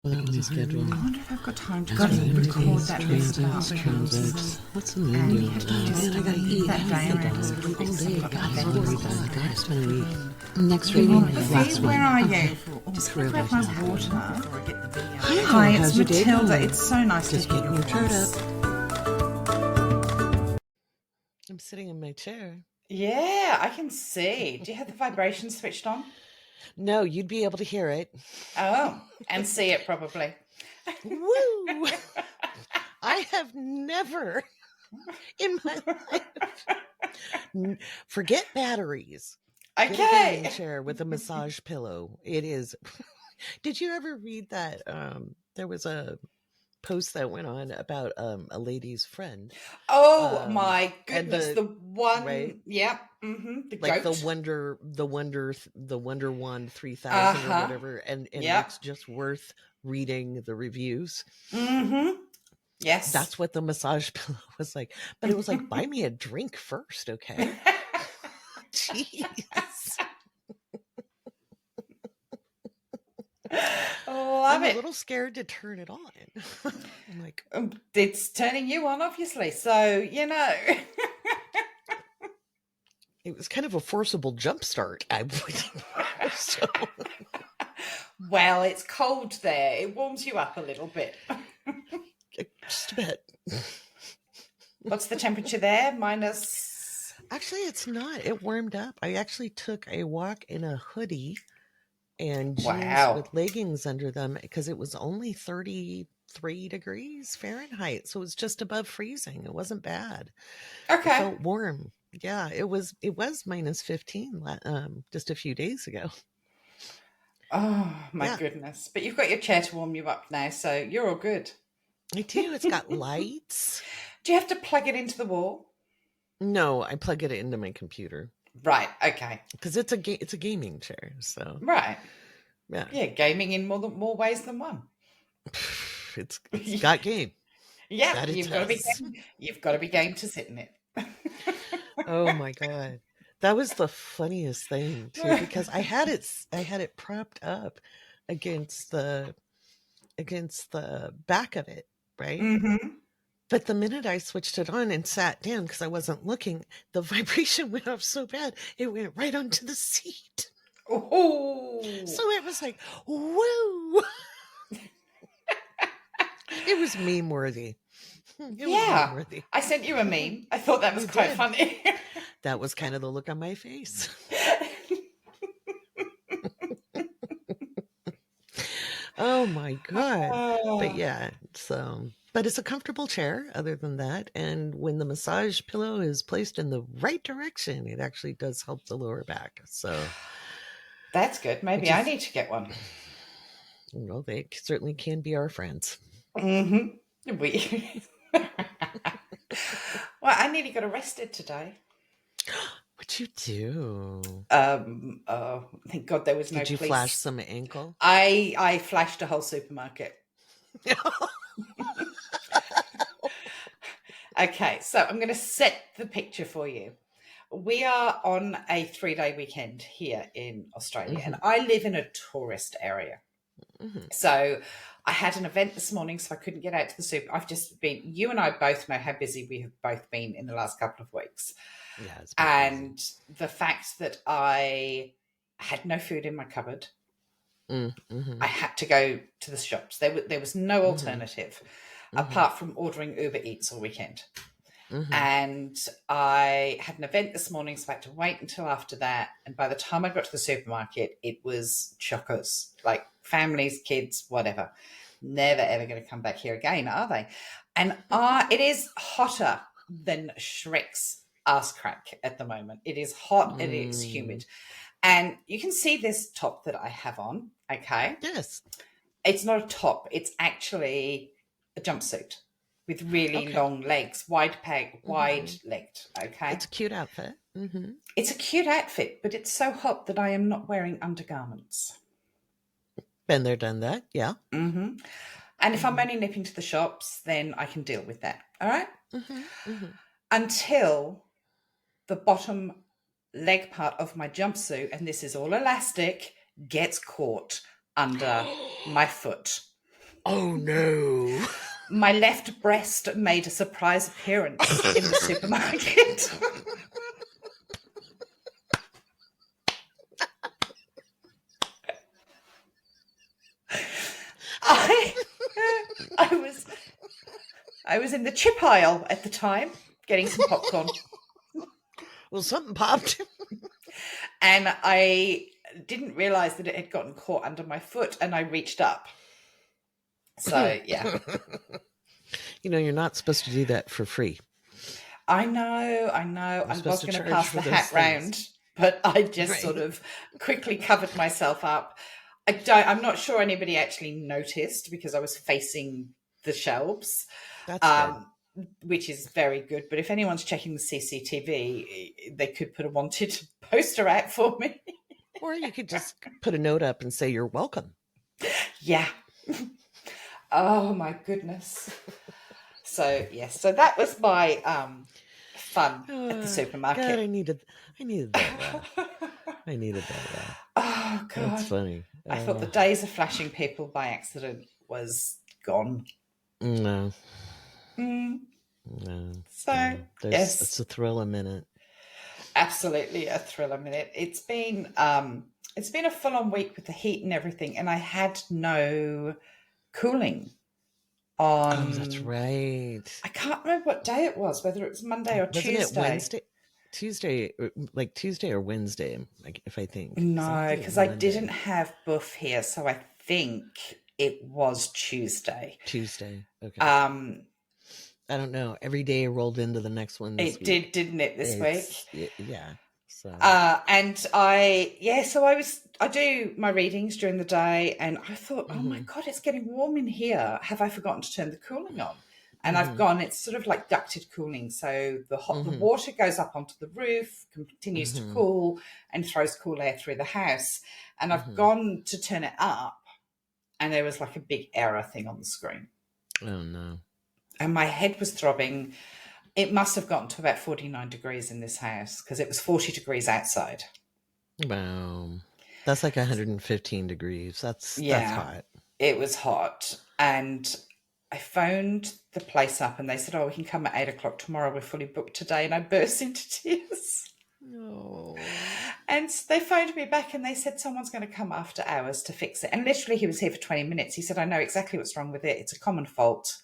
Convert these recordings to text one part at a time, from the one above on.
Well, that was a schedule. I wonder if I've got time to record that list about the houses. What's the menu? And just I gotta eat. that day around as a All little day. bit God, of it's event. already done. God, it's been a week. Next reading, last Where one. are you? Just Grab realized my that. water. Hi, Hi, it's how's your day Matilda. going? It's so nice Just to hear getting your your chart voice. up. I'm sitting in my chair. Yeah, I can see. Do you have the vibration switched on? No, you'd be able to hear it. Oh, and see it probably. Woo! I have never in my life. Forget batteries. Get a gaming Okay. chair with a massage pillow. It is. Did you ever read that? There was a post that went on about a lady's friend. Oh my and goodness, the one, right? yep, the Like goat. the Wonder Wand 3000 or whatever, and Yep. it's just worth reading the reviews. Yes. That's what the massage pillow was like. But it was like, buy me a drink first, okay? Jeez. Love I'm it. a little scared to turn it on. I'm like, it's turning you on, obviously. So, you know. It was kind of a forcible jump start. So. Well, it's cold there. It warms you up a little bit. Just a bit. What's the temperature there? Minus? Actually, it's not. It warmed up. I actually took a walk in a hoodie and jeans with leggings under them because it was only 33 degrees Fahrenheit. So it was just above freezing. It wasn't bad. Okay. It felt warm. Yeah, it was minus 15 just a few days ago. Oh, my goodness. But you've got your chair to warm you up now, so you're all good. I do. It's got lights. Do you have to plug it into the wall? No, I plug it into my computer. Right, okay. Because it's a gaming chair, so. Right. Yeah. Yeah, gaming in more ways than one. It's got game. Yeah, you've got to be game to sit in it. Oh my God. That was the funniest thing too, because I had it propped up against the back of it, right? Mm-hmm. But the minute I switched it on and sat down because I wasn't looking, the vibration went up so bad it went right onto the seat. Oh! So it was like, woo! It was meme worthy. Yeah, I sent you a meme. I thought that was quite funny. That was kind of the look on my face. Oh my God. But yeah, but it's a comfortable chair other than that. And when the massage pillow is placed in the right direction, it actually does help the lower back. So that's good. Maybe I need to get one. Well, they certainly can be our friends. Mm-hmm. Well, I nearly got arrested today. What'd you do? Oh, thank God there was no police. Did you flash some ankle? I flashed a whole supermarket. Okay, so I'm going to set the picture for you. We are on a 3-day weekend here in Australia, and I live in a tourist area. So I had an event this morning, so I couldn't get out to the super. I've just been, you and I both know how busy we have both been in the last couple of weeks. Yeah, and busy. The fact that I had no food in my cupboard, I had to go to the shops. There was no alternative apart from ordering Uber Eats all weekend. And I had an event this morning, so I had to wait until after that. And by the time I got to the supermarket, it was chockers, like families, kids, whatever. Never, ever going to come back here again, are they? And it is hotter than Shrek's ass crack at the moment. It is hot. It is humid. And you can see this top that I have on, okay? Yes. It's not a top. It's actually a jumpsuit with really long legs, wide-legged, okay? It's a cute outfit. It's a cute outfit, but it's so hot that I am not wearing undergarments. Been there, done that, yeah. And if I'm only nipping to the shops, then I can deal with that, all right? Until the bottom leg part of my jumpsuit, and this is all elastic, gets caught under my foot. Oh, no. My left breast made a surprise appearance in the supermarket. I was in the chip aisle at the time getting some popcorn. Well, something popped. And I didn't realize that it had gotten caught under my foot, and I reached up. So, yeah. You're not supposed to do that for free. I know. I was going to pass the hat round, but I just sort of quickly covered myself up. I'm not sure anybody actually noticed because I was facing the shelves. That's good. Which is very good. But if anyone's checking the CCTV, they could put a wanted poster out for me. Or you could just put a note up and say, you're welcome. Yeah. Oh, my goodness. So, yes. So that was my fun at the supermarket. God, I needed that. I needed that. Oh, God. That's funny. I thought the days of flashing people by accident was gone. No. No. So, yes. It's a thrill a minute. Absolutely a thrill a minute. It's been a full-on week with the heat and everything, and I had no cooling on. Oh, that's right. I can't remember what day it was, whether it was Monday or Tuesday. Wasn't it Wednesday? Tuesday or Wednesday, if I think. No, because I didn't have Buff here, so I think it was Tuesday. Tuesday. Okay. I don't know. Every day rolled into the next one. It did, didn't it, this week? Yeah. So. And I do my readings during the day, and I thought, oh my God, it's getting warm in here. Have I forgotten to turn the cooling on? And I've gone, it's sort of like ducted cooling. So the water goes up onto the roof, continues to cool, and throws cool air through the house. And I've gone to turn it up, and there was like a big error thing on the screen. Oh, no. And my head was throbbing. It must have gotten to about 49 degrees in this house because it was 40 degrees outside. Wow. That's like 115 degrees. That's hot. It was hot. And I phoned the place up and they said, we can come at 8:00 tomorrow. We're fully booked today. And I burst into tears. No. And they phoned me back and they said someone's going to come after hours to fix it. And literally he was here for 20 minutes. He said, I know exactly what's wrong with it. It's a common fault.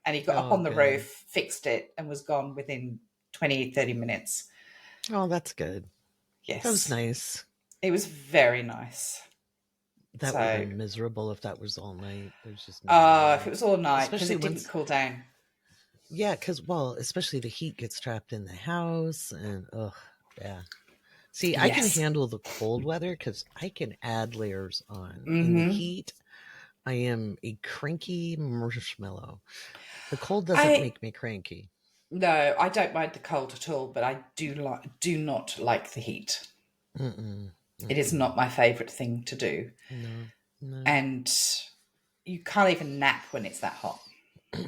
And he got up on the roof, fixed it, and was gone within 20, 30 minutes. Oh, that's good. Yes. That was nice. It was very nice. That would have been miserable if that was all night. There's just if it was all night, because it didn't cool down. Yeah, especially the heat gets trapped in the house, and yeah. See, I can handle the cold weather because I can add layers on. In the heat, I am a cranky marshmallow. The cold doesn't make me cranky. No, I don't mind the cold at all, but I do not like the heat. It is not my favourite thing to do. No. And you can't even nap when it's that hot.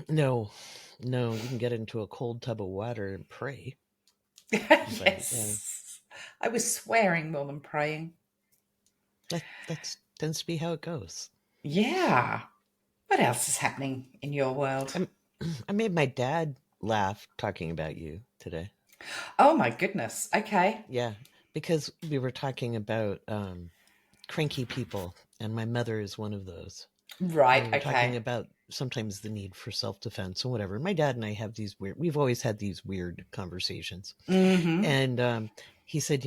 No, you can get into a cold tub of water and pray. Yes. I was swearing more than praying. That tends to be how it goes. Yeah. What else is happening in your world? I made my dad laugh talking about you today. Oh, my goodness. Okay. Yeah, because we were talking about cranky people, and my mother is one of those. Right, we were talking about sometimes the need for self-defense and whatever. My dad and I have we've always had these weird conversations. And he said,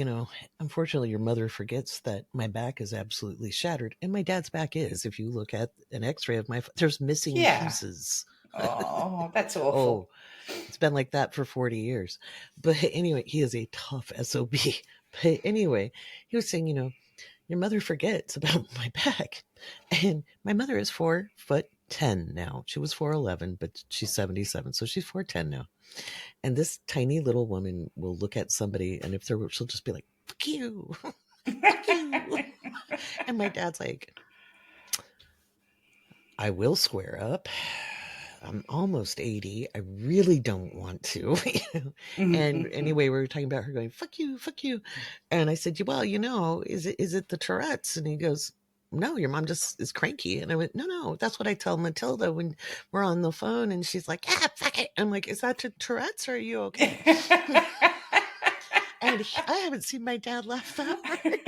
unfortunately, your mother forgets that my back is absolutely shattered. And my dad's back is. If you look at an x-ray of there's missing pieces. Oh, that's awful. It's been like that for 40 years. But anyway, he is a tough SOB. But anyway, he was saying, your mother forgets about my back. And my mother is 4'10" now. She was 4'11", but she's 77. So she's 4'10" now. And this tiny little woman will look at somebody, and she'll just be like, fuck you. Fuck you. And my dad's like, I will square up. I'm almost 80. I really don't want to. And anyway, we were talking about her going, fuck you. And I said, well, is it the Tourette's? And he goes, no, your mom just is cranky. And I went, no, that's what I tell Matilda when we're on the phone. And she's like, yeah, fuck it. I'm like, is that Tourette's or are you okay? And I haven't seen my dad laugh that hard.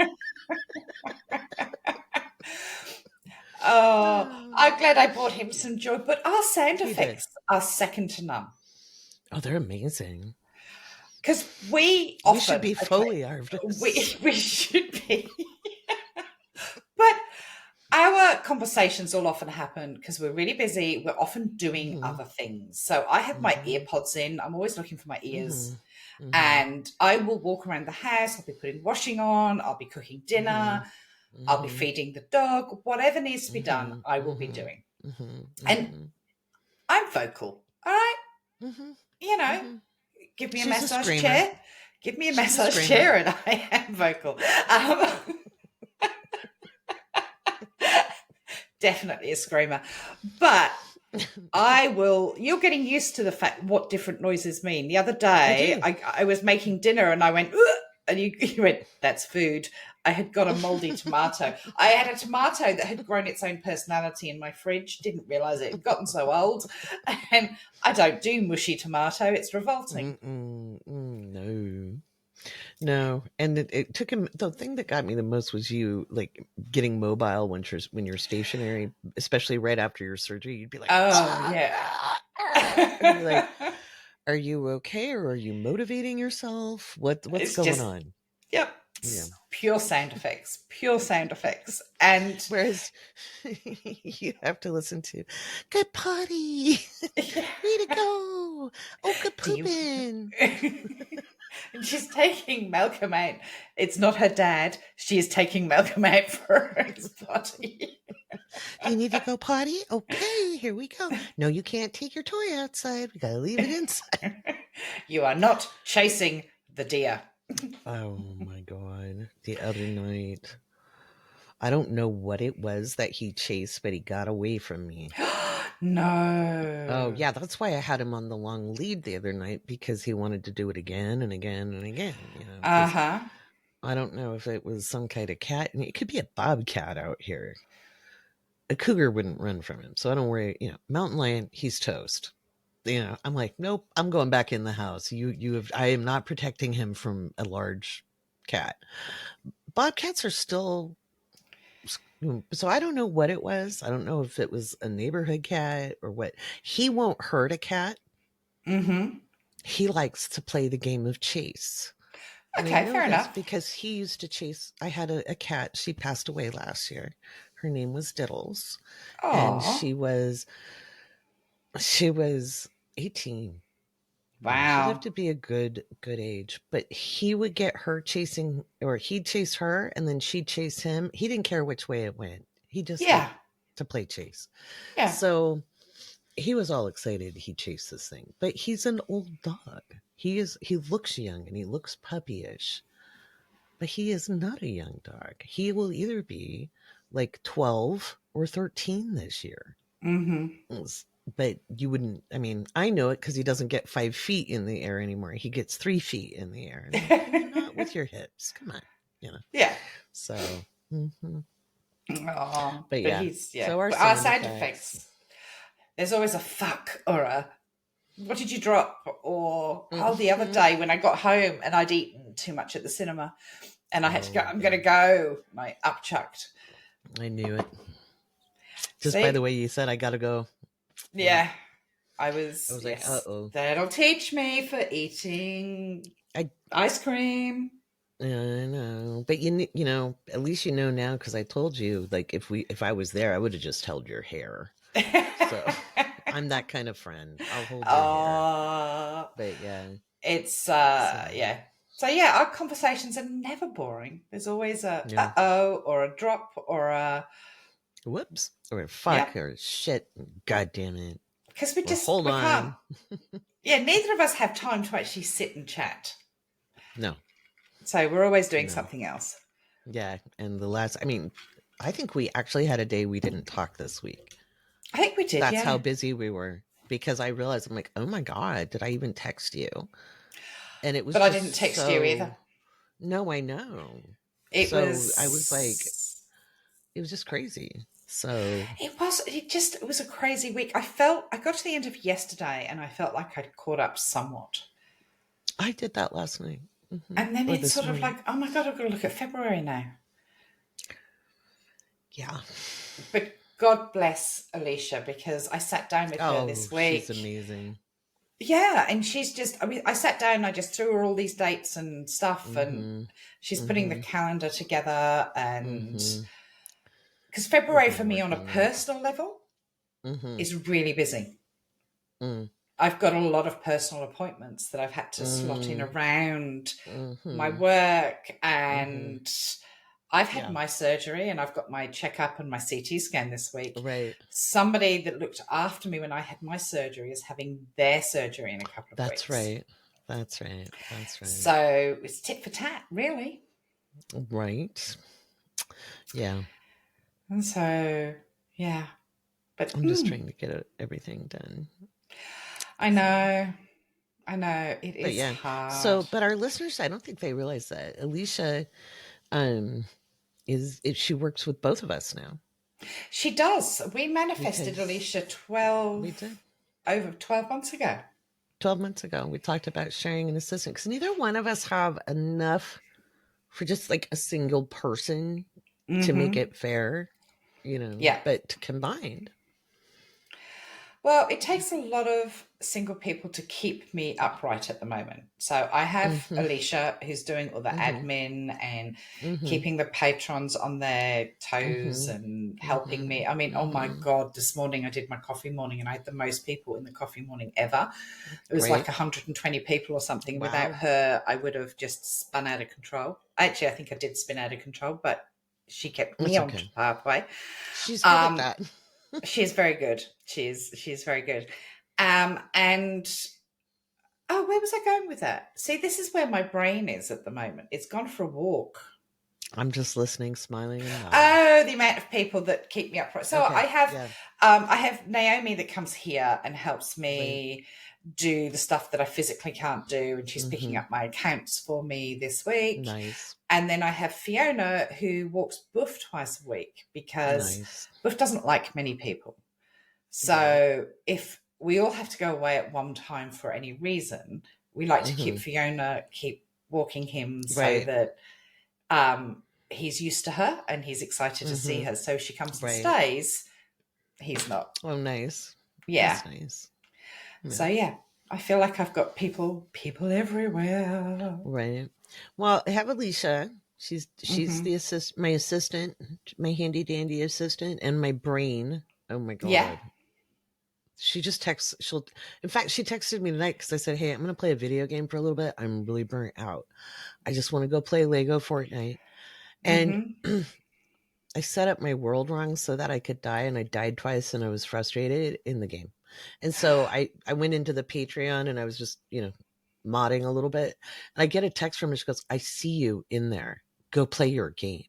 Oh, I'm glad I brought him some joy. But our sound effects are second to none. Oh, they're amazing. Because we often... should be Foley artists. We should be. But our conversations all often happen because we're really busy. We're often doing other things. So I have my earpods in. I'm always looking for my ears. And I will walk around the house. I'll be putting washing on. I'll be cooking dinner. I'll be feeding the dog. Whatever needs to be done, I will be doing. And I'm vocal. All right? You know, give me a massage chair. Give me a massage chair and I am vocal. Definitely a screamer. But you're getting used to the fact what different noises mean. The other day, I was making dinner and I went, ugh, and you went, that's food. I had got a moldy tomato. I had a tomato that had grown its own personality in my fridge. Didn't realize it had gotten so old. And I don't do mushy tomato. It's revolting. No. And it took him. The thing that got me the most was you like getting mobile when you're stationary, especially right after your surgery. You'd be like, oh yeah. And you're like, are you okay, or are you motivating yourself? What's going on? Yep. Yeah. Pure sound effects. And whereas you have to listen to good potty. Way to go. Oh, good pooping. And she's taking Malcolm out. It's not her dad. She is taking Malcolm out for his potty. You need to go potty? Okay, here we go. No, you can't take your toy outside. We gotta leave it inside. You are not chasing the deer. Oh my God. The other night, I don't know what it was that he chased, but he got away from me. No. Oh yeah, that's why I had him on the long lead the other night, because he wanted to do it again and again and again. You know, I don't know if it was some kind of cat. I mean, it could be a bobcat out here. A cougar wouldn't run from him, so I don't worry. You know, mountain lion, he's toast. You know, I'm like, nope, I'm going back in the house. I am not protecting him from a large cat. Bobcats are still, so I don't know what it was. I don't know if it was a neighborhood cat or what. He won't hurt a cat. He likes to play the game of chase. Okay, fair enough. Because he used to chase. I had a cat. She passed away last year. Her name was Diddles. Aww. And she was 18. Wow. She'd have to be a good age. But he would get her chasing, or he'd chase her and then she'd chase him. He didn't care which way it went. He just liked to play chase. Yeah. So he was all excited he chased this thing. But he's an old dog. He looks young and he looks puppyish. But he is not a young dog. He will either be like 12 or 13 this year. But you wouldn't, I mean, I know it because he doesn't get 5 feet in the air anymore. He gets 3 feet in the air. And not with your hips. Come on. You know? Yeah. So, but yeah. He's, yeah. So our sound effects. There's always a fuck or a, what did you drop? Or, the other day when I got home and I'd eaten too much at the cinema and I had to go, I'm going to go. My upchucked. I knew it. Just by the way you said, I got to go. Yeah, I was like, uh-oh. That'll teach me for eating ice cream. I know, but you know, at least you know now, because I told you, like, if I was there, I would have just held your hair. So I'm that kind of friend. I'll hold your hair. But yeah, it's yeah. So yeah, our conversations are never boring. There's always a uh-oh or a drop or a whoops or a fuck or a shit. God damn it. Because we can't. Yeah, neither of us have time to actually sit and chat. No. So we're always doing something else. Yeah, and I think we actually had a day we didn't talk this week. I think we did, That's how busy we were. Because I realized, I'm like, oh my God, did I even text you? And it was But I didn't text you either. No, I know. I was like, just crazy. So it was a crazy week. I got to the end of yesterday and I felt like I'd caught up somewhat. I did that last night. And then it's sort of like, oh my God, I've got to look at February now. Yeah. But God bless Alicia, because I sat down with her this week. She's amazing. Yeah, and she's just, I sat down and I just threw her all these dates and stuff, and she's putting the calendar together, and because February for me on a personal level is really busy. I've got a lot of personal appointments that I've had to slot in around my work, and I've had my surgery and I've got my checkup and my CT scan this week. Right. Somebody that looked after me when I had my surgery is having their surgery in a couple of weeks. That's right. So it's tit for tat, really. Right. Yeah. And so, yeah. But I'm just trying to get everything done. I know. It is hard. So, but our listeners, I don't think they realize that Alicia she works with both of us now. She does. We manifested Alicia over 12 months ago. 12 months ago, we talked about sharing an assistant because neither one of us have enough for just like a single person to make it fair, but combined. Well, it takes a lot of single people to keep me upright at the moment. So I have Alicia, who's doing all the admin and keeping the patrons on their toes and helping me. I mean, oh my God, this morning I did my coffee morning and I had the most people in the coffee morning ever. It was like 120 people or something. Wow. Without her, I would have just spun out of control. Actually, I think I did spin out of control, but she kept me on the pathway. She's good at that. She's very good. She's very good. And where was I going with that? See, this is where my brain is at the moment. It's gone for a walk. I'm just listening, smiling, and nodding. Oh, the amount of people that keep me upright. So I have Naomi that comes here and helps me do the stuff that I physically can't do, and she's picking up my accounts for me this week. Nice. And then I have Fiona, who walks Boof twice a week because Boof doesn't like many people. So if we all have to go away at one time for any reason, we like to keep walking him so that he's used to her and he's excited to see her. So if she comes and stays, he's not. Oh, nice. Yeah. That's nice. Yeah. So, I feel like I've got people everywhere. Right. Well, I have Alicia. She's my assistant, my handy dandy assistant, and my brain. Oh my God. Yeah. She just texts. In fact, she texted me tonight because I said, "Hey, I'm going to play a video game for a little bit. I'm really burnt out. I just want to go play Lego Fortnite." And I set up my world wrong so that I could die, and I died twice, and I was frustrated in the game. And so I went into the Patreon, and I was just, modding a little bit. And I get a text from her. She goes, "I see you in there. Go play your game."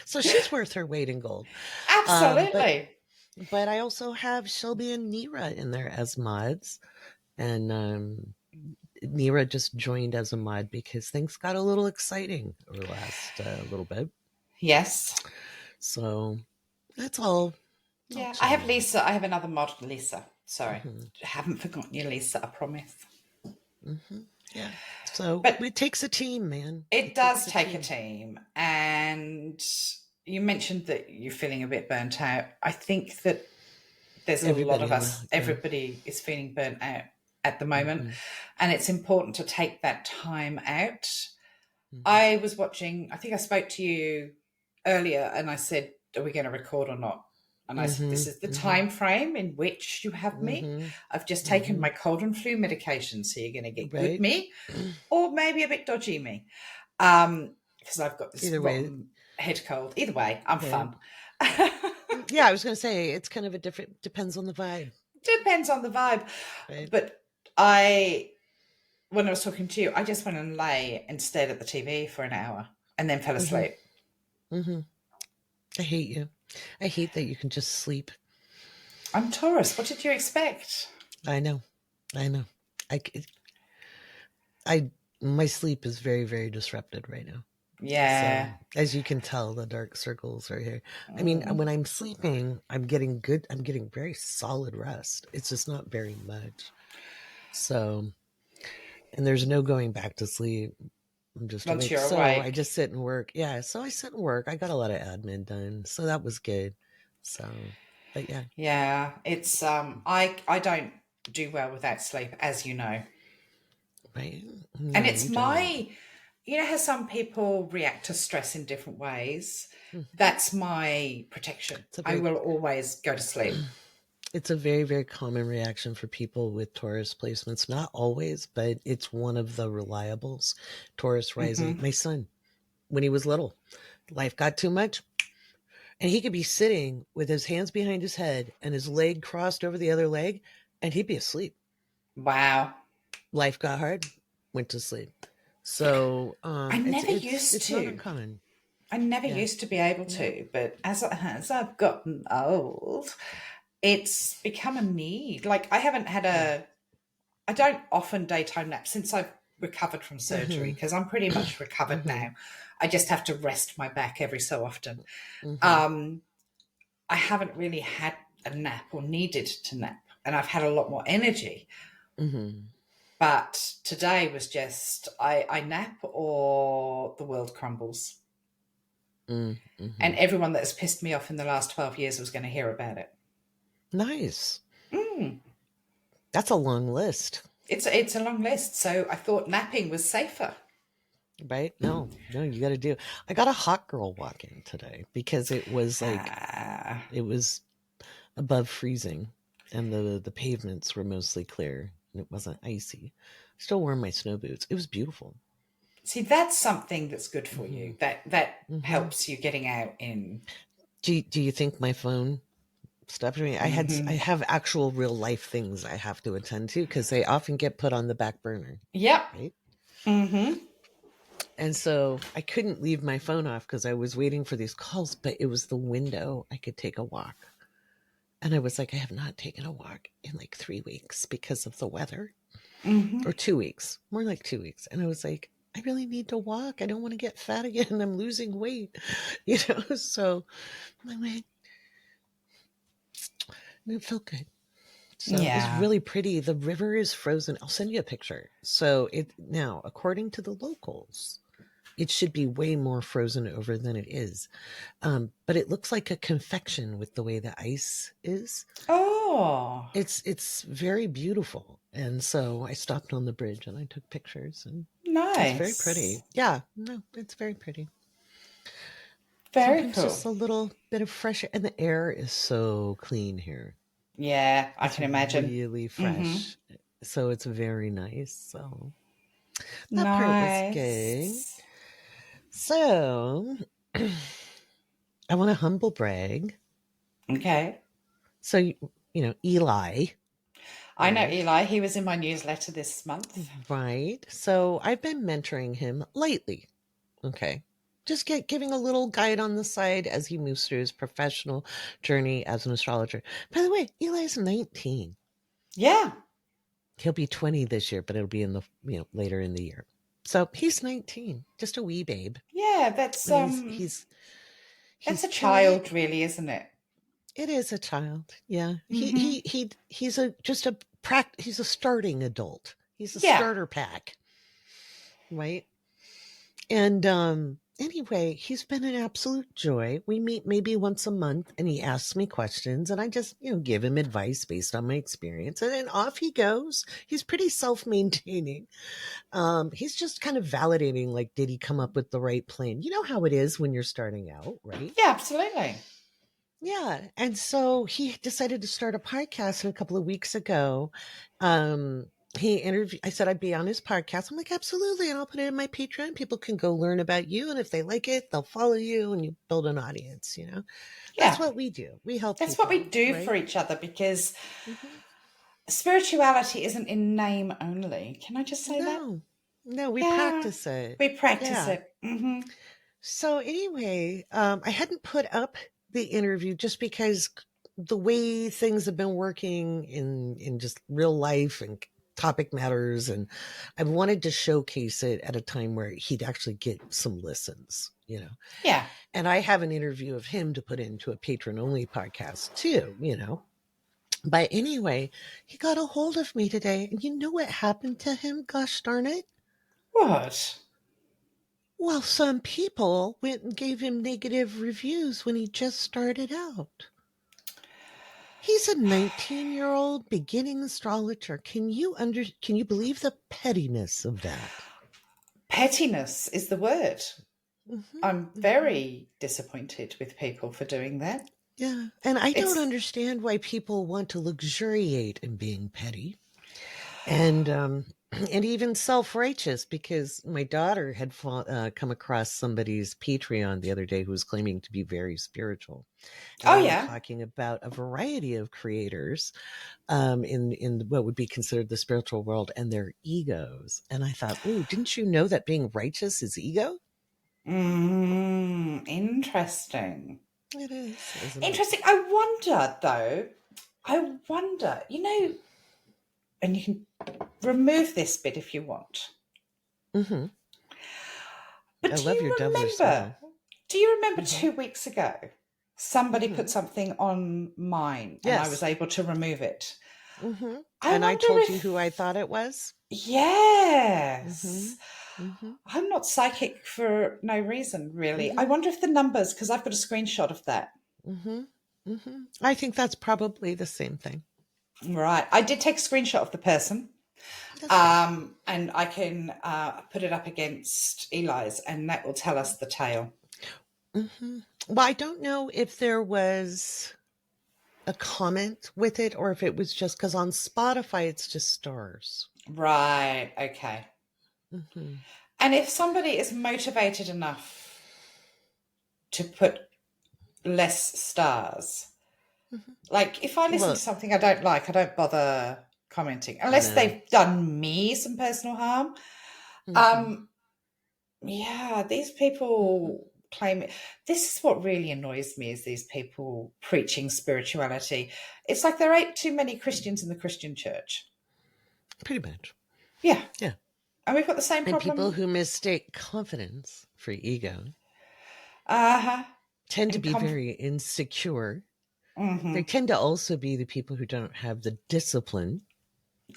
So she's worth her weight in gold. Absolutely. But I also have Shelby and Nira in there as mods. And Nira just joined as a mod because things got a little exciting over the last little bit. Yes. So that's all. Yeah, I have Lisa. I have another mod, Lisa. Sorry. I haven't forgotten you, Lisa, I promise. Yeah. But it takes a team, man. It does take a team. And you mentioned that you're feeling a bit burnt out. I think that there's a lot of us. Everybody is feeling burnt out at the moment. And it's important to take that time out. I was watching, I think I spoke to you earlier and I said, are we going to record or not? And I said, this is the time frame in which you have me. I've just taken my cold and flu medication, so you're going to get good me or maybe a bit dodgy me. Because I've got this head cold. Either way, I'm fun. Yeah, I was going to say, it's kind of depends on the vibe. Depends on the vibe. Right. But when I was talking to you, I just went and lay and stared at the TV for an hour and then fell asleep. I hate you. I hate that you can just sleep. I'm Taurus. What did you expect? I know. My sleep is very, very disrupted right now. Yeah. So as you can tell, the dark circles are here. I mean, when I'm sleeping, I'm getting very solid rest. It's just not very much. So, and there's no going back to sleep. I'm just Once awake. you're So I awake. just sit and work. Yeah. So I sit and work. I got a lot of admin done. So that was good. So, but yeah. Yeah. It's I don't do well without sleep, as you know. Right. And No, it's you don't. you know how some people react to stress in different ways? Mm-hmm. That's my protection. I will always go to sleep. It's a very, very common reaction for people with Taurus placements. Not always, but it's one of the reliables. Taurus rising. My son, when he was little, life got too much. And he could be sitting with his hands behind his head and his leg crossed over the other leg, and he'd be asleep. Wow. Life got hard, went to sleep. So I never used it's to. not uncommon. I never used to be able to, but as I've gotten old, it's become a need. Like I don't often daytime nap since I've recovered from surgery, because I'm pretty much recovered now. I just have to rest my back every so often. I haven't really had a nap or needed to nap, and I've had a lot more energy. But today was just I nap or the world crumbles. And everyone that has pissed me off in the last 12 years was going to hear about it. Nice. That's a long list. It's a long list. So I thought napping was safer. Right? No, you got to do. I got a hot girl walk-in today because it was like it was above freezing, and the pavements were mostly clear and it wasn't icy. Still wore my snow boots. It was beautiful. See, that's something that's good for you. That helps you getting out in. Do you think my phone stopped me? I have actual real life things I have to attend to because they often get put on the back burner. Yep. Right. And so I couldn't leave my phone off because I was waiting for these calls, but it was the window I could take a walk. And I was like, I have not taken a walk in like 3 weeks because of the weather. Or 2 weeks, more like 2 weeks. And I was like, I really need to walk. I don't want to get fat again. I'm losing weight, so I went, and it felt good. So it was really pretty. The river is frozen. I'll send you a picture. So now, according to the locals, it should be way more frozen over than it is. But it looks like a confection with the way the ice is. Oh. It's very beautiful. And so I stopped on the bridge and I took pictures, and nice. It's very pretty. Yeah, no, it's very pretty. Very Sometimes cool. just a little bit of fresh air, and the air is so clean here. Yeah, I can imagine. Really fresh. So it's very nice. So that part was good. So I want to humble brag. Okay. So, Eli. I know Eli. He was in my newsletter this month. Right. So I've been mentoring him lightly. Okay. Just giving a little guide on the side as he moves through his professional journey as an astrologer. By the way, Eli's 19. Yeah. He'll be 20 this year, but it'll be in the later in the year. So he's 19, just a wee babe. Yeah, that's he's a child, really, isn't it? It is a child. Yeah. He's a starting adult. He's a starter pack. Right? And anyway, he's been an absolute joy. We meet maybe once a month and he asks me questions and I just, give him advice based on my experience. And then off he goes. He's pretty self-maintaining. He's just kind of validating, like, did he come up with the right plan? You know how it is when you're starting out, right? Yeah, absolutely. Yeah. And so he decided to start a podcast a couple of weeks ago. I said I'd be on his podcast. I'm like, absolutely. And I'll put it in my Patreon. People can go learn about you. And if they like it, they'll follow you and you build an audience, That's what we do. We help That's people, what we do for each other, because spirituality isn't in name only. Can I just say that? No, we practice it. We practice it. So anyway, I hadn't put up the interview just because the way things have been working in just real life and topic matters, and I wanted to showcase it at a time where he'd actually get some listens, you know. Yeah. And I have an interview of him to put into a patron-only podcast too, you know. But anyway, he got a hold of me today, and you know what happened to him? Gosh darn it. What? Well, some people went and gave him negative reviews when he just started out. He's a 19-year-old beginning astrologer. Can you believe the pettiness of that? Pettiness is the word. Mm-hmm, I'm very disappointed with people for doing that. Yeah, and I don't understand why people want to luxuriate in being petty. And even self-righteous, because my daughter had come across somebody's Patreon the other day who was claiming to be very spiritual. And they were talking about a variety of creators in what would be considered the spiritual world and their egos. And I thought, ooh, didn't you know that being righteous is ego? Interesting. It is, isn't interesting. it? I wonder, you know, and you can remove this bit if you want. Mm-hmm. But do you remember 2 weeks ago, somebody put something on mine and I was able to remove it? Mm-hmm. And I told you who I thought it was? Yes. I'm not psychic for no reason, really. I wonder if the numbers, because I've got a screenshot of that. I think that's probably the same thing. Right. I did take a screenshot of the person. And I can put it up against Eli's, and that will tell us the tale. Well, I don't know if there was a comment with it or if it was just because on Spotify it's just stars. Right. Okay. And if somebody is motivated enough to put less stars, like if I listen to something I don't like, I don't bother commenting unless they've done me some personal harm. Yeah, these people claim it. This is what really annoys me, is these people preaching spirituality. It's like there ain't too many Christians in the Christian church. Pretty much. Yeah. Yeah. And we've got the same problem. People who mistake confidence for ego tend to be very insecure. They tend to also be the people who don't have the discipline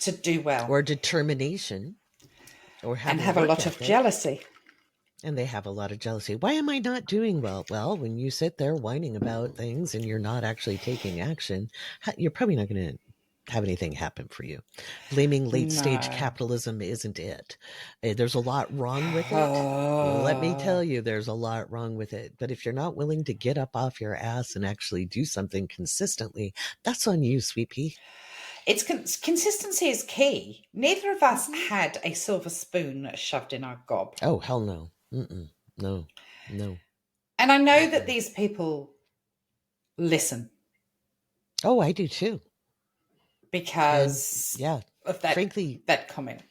to do well or determination or have a lot of jealousy. And they have a lot of jealousy. Why am I not doing well? Well, when you sit there whining about things and you're not actually taking action, you're probably not going to have anything happen for you. Blaming late-stage capitalism isn't it. There's a lot wrong with it. Let me tell you, there's a lot wrong with it. But if you're not willing to get up off your ass and actually do something consistently, that's on you, sweet pea. It's consistency is key. Neither of us had a silver spoon shoved in our gob. Oh, hell no. No. And I know that these people listen. Oh, I do too. Because of that, frankly, that comment.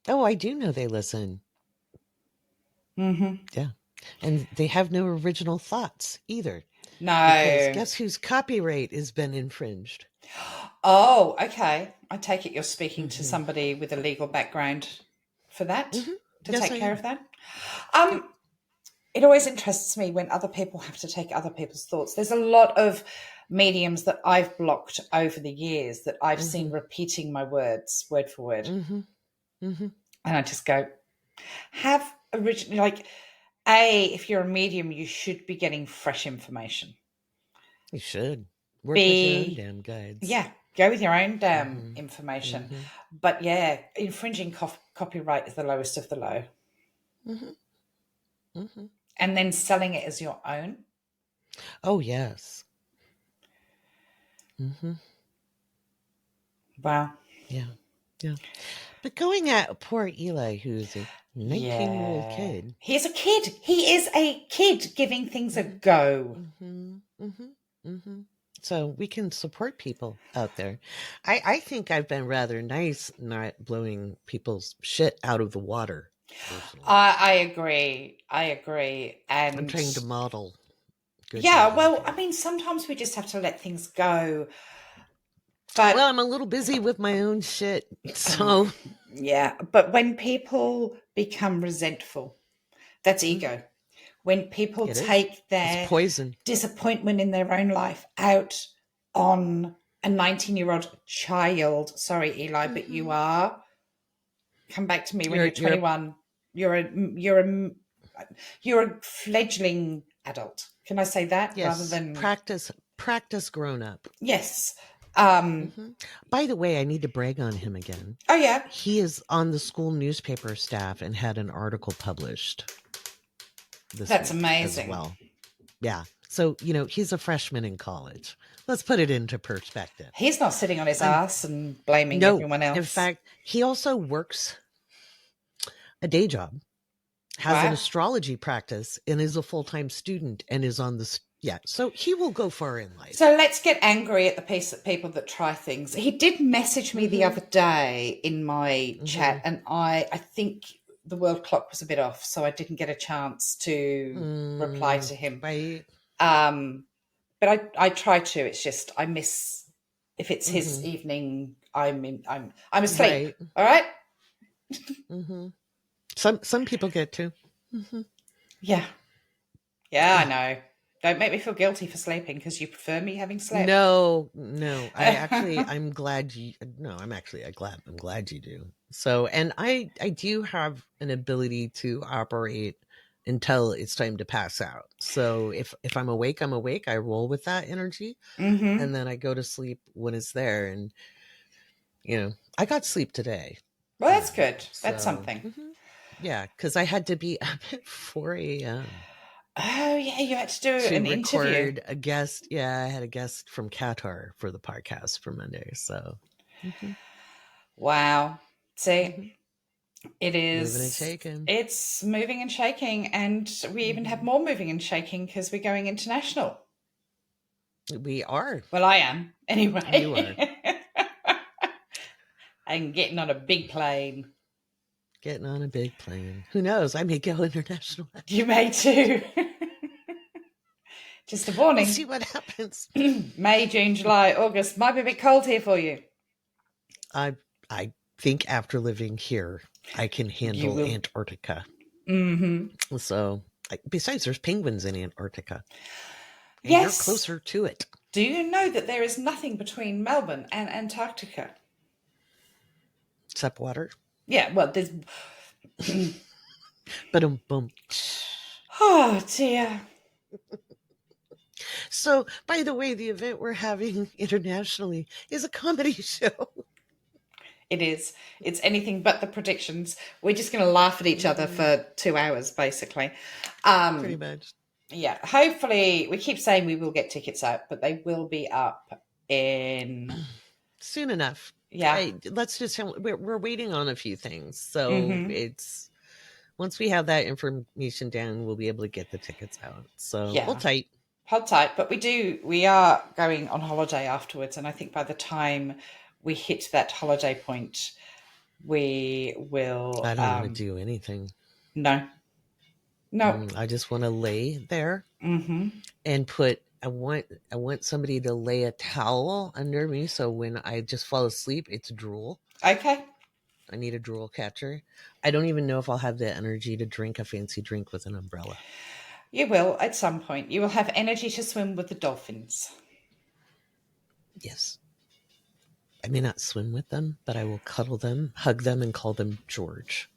Oh, I do know they listen. Yeah. And they have no original thoughts either. No. Because guess whose copyright has been infringed? Oh, okay. I take it you're speaking to somebody with a legal background for that, to take care of that. It always interests me when other people have to take other people's thoughts. There's a lot of mediums that I've blocked over the years that I've seen repeating my words word for word. And I just go, if you're a medium, you should be getting fresh information. You should. Work with your own damn guides. Yeah, go with your own damn information. But yeah, infringing copyright is the lowest of the low. And then selling it as your own. Oh, yes. Wow. Yeah. But going at poor Eli, who's a 19-year-old kid. He's a kid. He is a kid giving things a go. So we can support people out there. I think I've been rather nice not blowing people's shit out of the water. I agree. And I'm trying to model. Well, I mean, sometimes we just have to let things go. But well, I'm a little busy with my own shit. So yeah, but when people become resentful, that's ego. When people take their poison disappointment in their own life out on a 19-year-old child, sorry, Eli, but you are. Come back to me when you're 21. You're a fledgling adult. Can I say that rather than practice grown up? Yes. By the way, I need to brag on him again. Oh yeah, he is on the school newspaper staff and had an article published. That's amazing. As well, yeah. So he's a freshman in college. Let's put it into perspective. He's not sitting on his ass and blaming everyone else. In fact, he also works a day job, has an astrology practice, and is a full-time student and is on the so he will go far in life. So let's get angry at the people that try things. He did message me the other day in my chat, and I think the world clock was a bit off, so I didn't get a chance to reply to him. Right. But I try to. It's just I miss if it's his evening. I'm asleep. Right. All right. Some people get to. Yeah, I know. Don't make me feel guilty for sleeping because you prefer me having slept. No. I'm glad you. No, I'm glad you do. So, and I do have an ability to operate until it's time to pass out. So if I'm awake, I'm awake. I roll with that energy, and then I go to sleep when it's there. And I got sleep today. Well, that's good. That's something. Yeah, because I had to be up at 4 a.m. Oh yeah, you had to do an interview. A guest. Yeah, I had a guest from Qatar for the podcast for Monday. So, wow. See, it is moving and shaking. It's moving and shaking, and we even have more moving and shaking because we're going international. We are. Well, I am anyway. You are. And getting on a big plane. Getting on a big plane. Who knows? I may go international. You may too. Just a warning. We'll see what happens. May, June, July, August. Might be a bit cold here for you. I think after living here, I can handle Antarctica. So, besides, there's penguins in Antarctica. And yes. You're closer to it. Do you know that there is nothing between Melbourne and Antarctica? Except water? Yeah, well, there's... Boom. Oh, dear. So, by the way, the event we're having internationally is a comedy show. It is. It's anything but the predictions. We're just going to laugh at each other for 2 hours, basically. Pretty much. Yeah. Hopefully, we keep saying we will get tickets out, but they will be up in... soon enough. Yeah. Let's just... We're waiting on a few things. So, it's... Once we have that information down, we'll be able to get the tickets out. So, hold tight. Hold tight. But we are going on holiday afterwards. And I think by the time we hit that holiday point, we will... I don't want to do anything. No. I just want to lay there and put... I want somebody to lay a towel under me. So when I just fall asleep, it's drool. Okay. I need a drool catcher. I don't even know if I'll have the energy to drink a fancy drink with an umbrella. You will at some point. You will have energy to swim with the dolphins. Yes. I may not swim with them, but I will cuddle them, hug them, and call them George.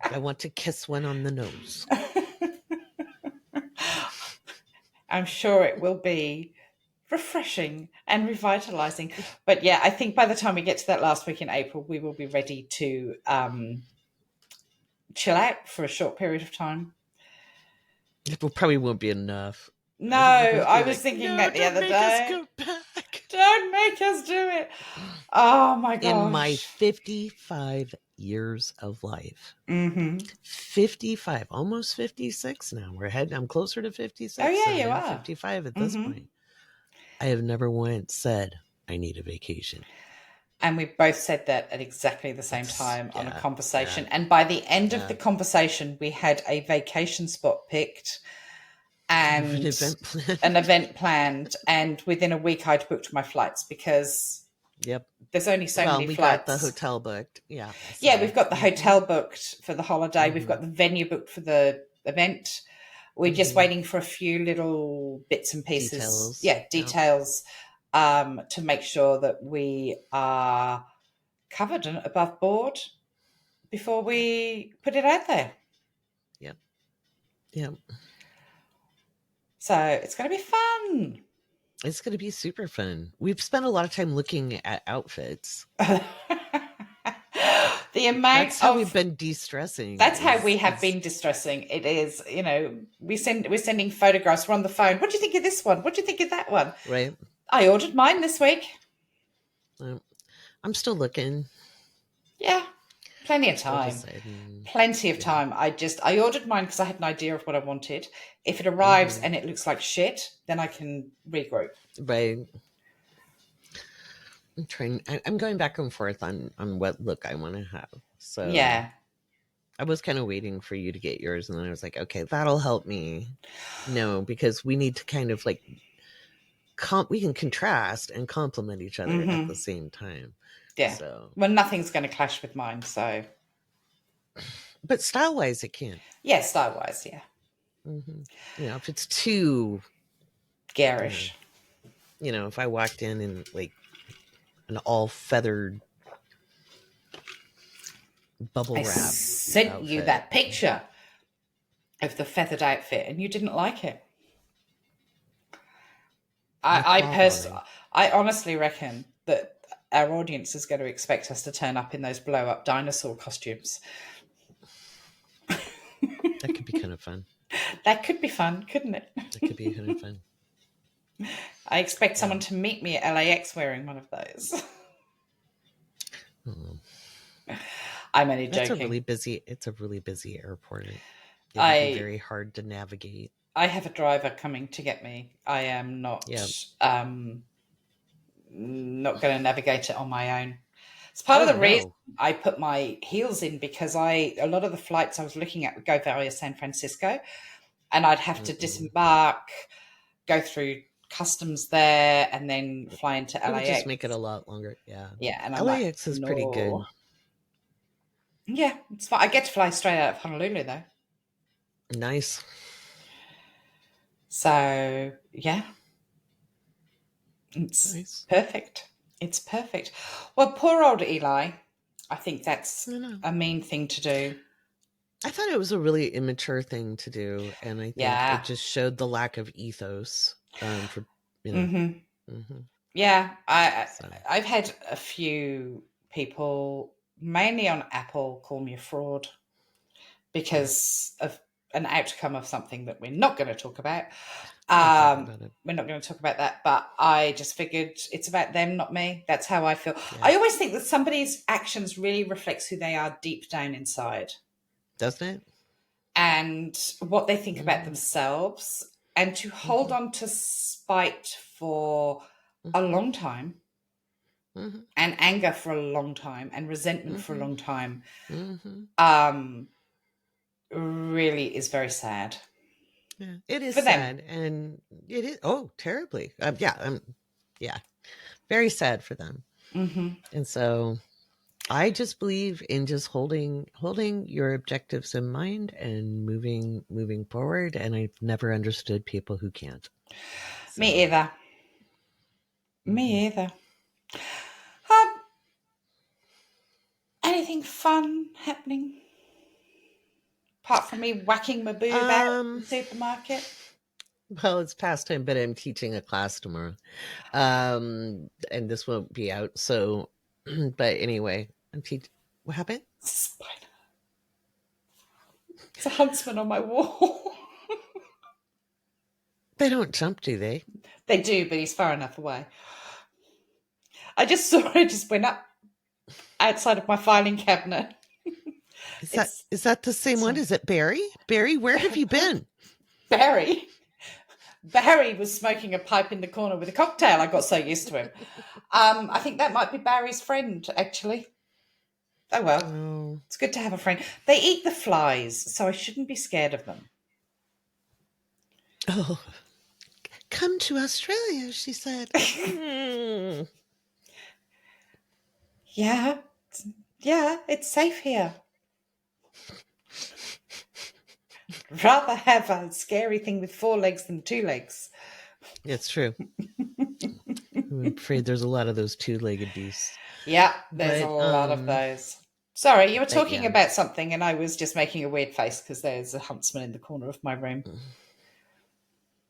I want to kiss one on the nose. I'm sure it will be refreshing and revitalizing. But yeah, I think by the time we get to that last week in April, we will be ready to chill out for a short period of time. It probably won't be enough. No, I was thinking that the other day. Don't make us go back. Don't make us do it. Oh my gosh. In my 55 years of life. 55, almost 56 now. I'm closer to 56. Oh yeah, you are. 55 at this point. I have never once said I need a vacation. And we both said that at exactly the same time on a conversation. Yeah. And by the end of the conversation, we had a vacation spot picked. and an event planned. And within a week, I'd booked my flights because there's only so many flights. Got the hotel booked. Yeah. So. Yeah, we've got the hotel booked for the holiday. We've got the venue booked for the event. We're just waiting for a few little bits and pieces. Details to make sure that we are covered and above board before we put it out there. Yep. So it's going to be fun. It's going to be super fun. We've spent a lot of time looking at outfits. That's how we've been de-stressing. That's how we have been de-stressing. It is, we're sending photographs. We're on the phone. What do you think of this one? What do you think of that one? Right. I ordered mine this week. I'm still looking. Yeah. Plenty of time. Plenty of time. I ordered mine because I had an idea of what I wanted. If it arrives and it looks like shit, then I can regroup. Right. I'm going back and forth on what look I want to have. So yeah, I was kind of waiting for you to get yours, and then I was like, okay, that'll help me. No, because we need to kind of like we can contrast and complement each other at the same time. Yeah. So, well, nothing's going to clash with mine. So, but style-wise, it can. Yeah, style-wise, yeah. If it's too garish, if I walked in like an all feathered bubble wrap. I sent outfit. You that picture of the feathered outfit, and you didn't like it. I honestly reckon that our audience is going to expect us to turn up in those blow-up dinosaur costumes. That could be kind of fun. That could be fun, couldn't it? That could be kind of fun. I expect someone to meet me at LAX wearing one of those. I'm only joking. It's a really busy airport. It would be very hard to navigate. I have a driver coming to get me. I am not not going to navigate it on my own. It's part of the reason I put my heels in, because a lot of the flights I was looking at would go via San Francisco, and I'd have to disembark, go through customs there, and then fly into LAX. It would just make it a lot longer. Yeah. Yeah. And LAX is pretty good. Yeah, it's fine. I get to fly straight out of Honolulu though. Nice. So yeah. It's perfect. It's perfect. Well, poor old Eli. I think that's a mean thing to do. I thought it was a really immature thing to do, and I think it just showed the lack of ethos. Yeah, I've had a few people, mainly on Apple, call me a fraud because of an outcome of something that we're not going to talk about. We're not going to talk about that, but I just figured it's about them, not me. That's how I feel. Yeah. I always think that somebody's actions really reflects who they are deep down inside. Doesn't it? And what they think about themselves, and to hold on to spite for a long time, and anger for a long time, and resentment for a long time, really is very sad. Yeah, it is sad, and it is terribly. Very sad for them. And so, I just believe in just holding your objectives in mind and moving forward. And I've never understood people who can't. So. Me either. Me either. Anything fun happening? Apart from me whacking my boob out in the supermarket? Well, it's past time, but I'm teaching a class tomorrow. And this won't be out. So, but anyway, I'm teaching. What happened? It's a spider. It's a huntsman on my wall. They don't jump, do they? They do, but he's far enough away. I just saw it, just went up outside of my filing cabinet. Is that the same one? Is it Barry? Barry, where have you been? Barry was smoking a pipe in the corner with a cocktail. I got so used to him. I think that might be Barry's friend, actually. Oh, well. It's good to have a friend. They eat the flies, so I shouldn't be scared of them. Oh, come to Australia, she said. Yeah, it's safe here. Rather have a scary thing with 4 legs than 2 legs. It's true. I'm afraid there's a lot of those 2-legged beasts. Yeah, there's a lot of those. Sorry, you were talking about something and I was just making a weird face because there's a huntsman in the corner of my room.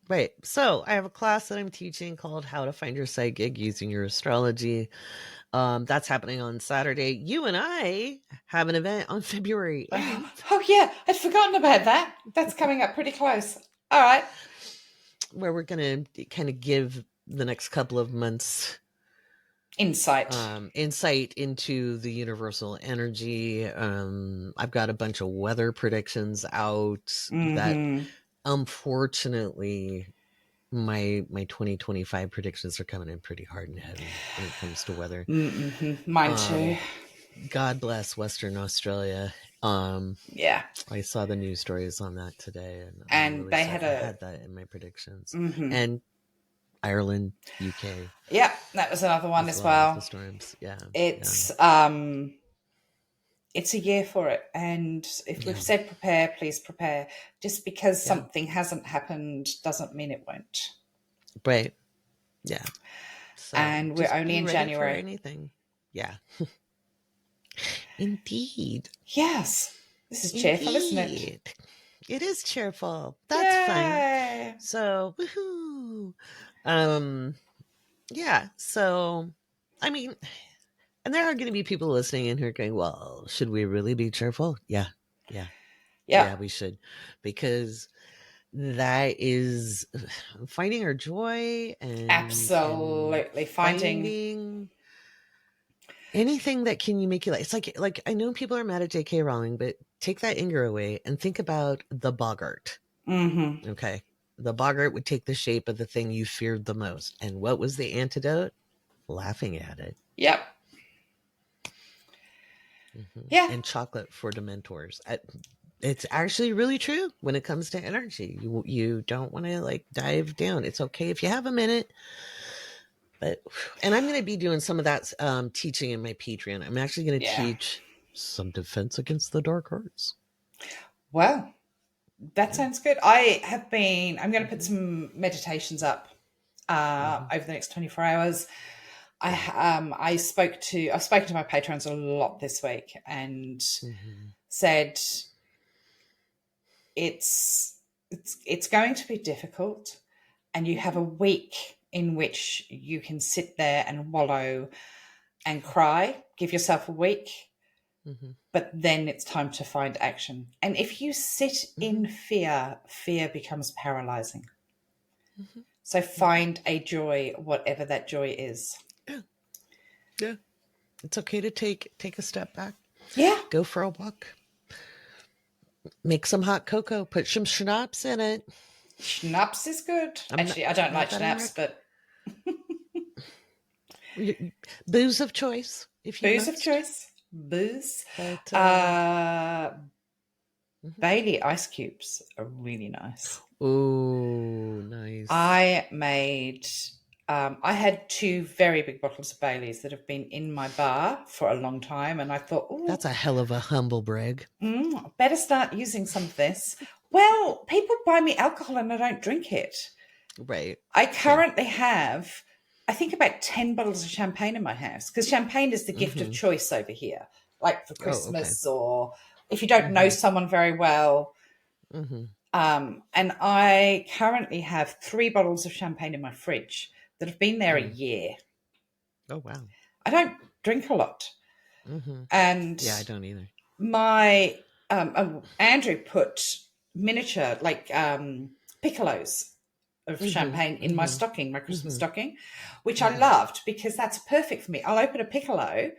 Right. So I have a class that I'm teaching called How to Find Your Psychic Using Your Astrology. That's happening on Saturday. You and I have an event on February 8th. Oh, yeah. I'd forgotten about that. That's coming up pretty close. All right. Where we're going to kind of give the next couple of months insight into the universal energy. I've got a bunch of weather predictions out that unfortunately my 2025 predictions are coming in pretty hard and heavy when it comes to weather. Mine too. God bless Western Australia. Yeah, I saw the news stories on that today, and really they had that in my predictions. And Ireland, UK. Yeah, that was another one as well. The storms. Yeah, it's it's a year for it, and if we've said prepare, please prepare. Just because something hasn't happened doesn't mean it won't. Right. Yeah. So and we're only in January. For anything. Yeah. Indeed. Yes. This is cheerful, isn't it? It is cheerful. That's fun. So, woohoo. Yeah. So, I mean, and there are going to be people listening in here going, well, should we really be cheerful? Yeah. Yeah, we should. Because that is finding our joy and absolutely finding anything that can make you like. It's like I know people are mad at J.K. Rowling, but take that anger away and think about the boggart. Okay, the boggart would take the shape of the thing you feared the most, and what was the antidote? Laughing at it. Yep. Yeah. And chocolate for Dementors. It's actually really true when it comes to energy. You don't want to like dive down. It's okay if you have a minute. And I'm going to be doing some of that teaching in my Patreon. I'm actually going to teach some defense against the dark arts. Well, that sounds good. I'm going to put some meditations up over the next 24 hours. I've spoken to my patrons a lot this week and said it's going to be difficult, and you have a week in which you can sit there and wallow and cry. Give yourself a week, but then it's time to find action. And if you sit in fear becomes paralyzing. So find a joy, whatever that joy is. Yeah. It's okay to take a step back. Yeah. Go for a walk. Make some hot cocoa. Put some schnapps in it. Schnapps is good. Actually, I don't like schnapps, but booze of choice. Booze. But, Bailey ice cubes are really nice. Oh, nice. I had 2 very big bottles of Baileys that have been in my bar for a long time, and I thought, ooh, that's a hell of a humble brag. Better start using some of this. Well, people buy me alcohol and I don't drink it. Right. I currently have, I think, about 10 bottles of champagne in my house, because champagne is the gift of choice over here, like for Christmas or if you don't know someone very well. And I currently have 3 bottles of champagne in my fridge that have been there a year. Oh, wow. I don't drink a lot. And yeah, I don't either. My Andrew put miniature piccolos of champagne in my stocking, my Christmas stocking, which I loved because that's perfect for me. I'll open a piccolo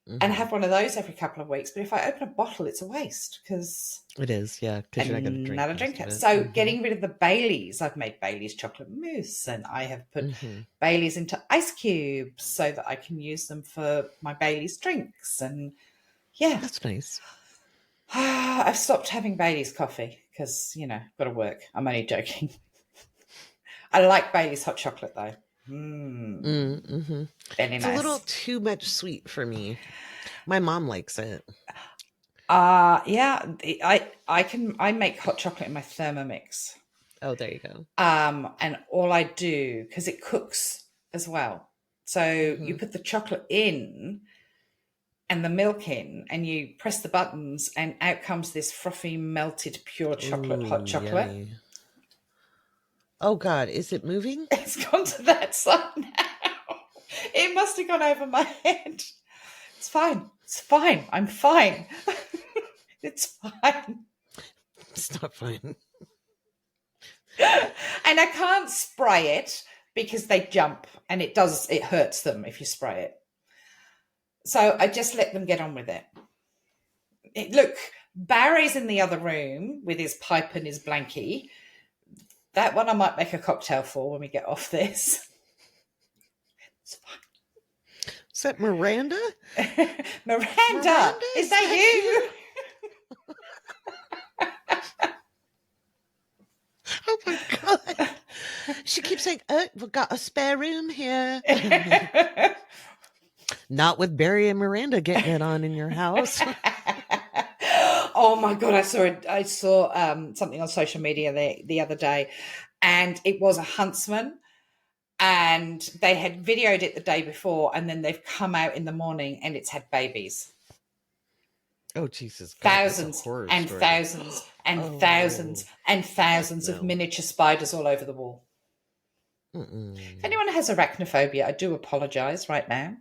and have one of those every couple of weeks. But if I open a bottle, it's a waste because it is, yeah. Because you're not going to drink it. So getting rid of the Baileys, I've made Baileys chocolate mousse, and I have put Baileys into ice cubes so that I can use them for my Baileys drinks. And yeah, that's nice. I've stopped having Baileys coffee because got to work. I'm only joking. I like Bailey's hot chocolate though. Mm-hmm. Very It's nice. a little too much sweet for me. My mom likes it. Yeah, I make hot chocolate in my Thermomix. Oh, there you go. And all I do, because it cooks as well. So you put the chocolate in and the milk in, and you press the buttons, and out comes this frothy, melted, pure chocolate, hot chocolate. Yummy. Oh God, is it moving? It's gone to that side now. It must have gone over my head. It's fine. It's fine. I'm fine. It's fine. It's not fine. And I can't spray it because they jump, and it hurts them if you spray it. So I just let them get on with it. Look, Barry's in the other room with his pipe and his blankie. That one I might make a cocktail for when we get off this. It's fine. Is that Miranda? Miranda, is that you? Oh my God. She keeps saying, we've got a spare room here. Not with Barry and Miranda getting it on in your house. Oh my God, I saw something on social media the other day, and it was a huntsman, and they had videoed it the day before, and then they've come out in the morning and it's had babies. Oh, Jesus. God, thousands and story. Thousands and thousands and thousands of miniature spiders all over the wall. If anyone has arachnophobia, I do apologise right now.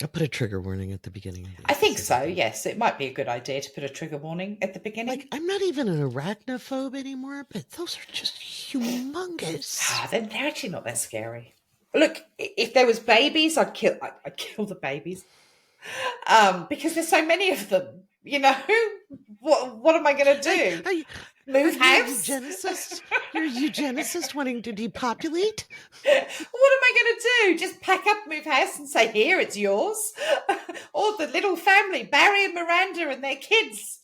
I'll put a trigger warning at the beginning of this. I think so, yes. It might be a good idea to put a trigger warning at the beginning. Like, I'm not even an arachnophobe anymore, but those are just humongous. They're actually not that scary. Look, if there was babies, I'd kill the babies. Because there's so many of them, you know. What am I going to do? Move house? You're a eugenicist wanting to depopulate? What am I going to do? Just pack up, move house, and say, here, it's yours? Or the little family, Barry and Miranda and their kids.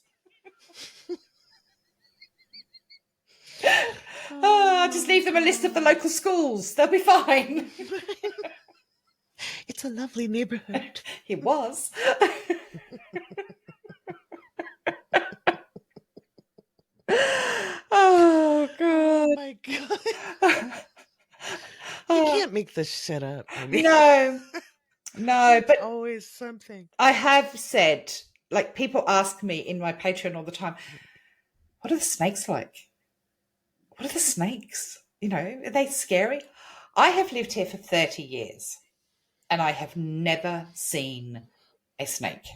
I'll just leave them a list of the local schools. They'll be fine. It's a lovely neighborhood. It was. Oh, God. Oh, my God. You can't make this shit up. No, but always something. I have said, like, people ask me in my Patreon all the time, what are the snakes like? What are the snakes? You know, are they scary? I have lived here for 30 years and I have never seen a snake.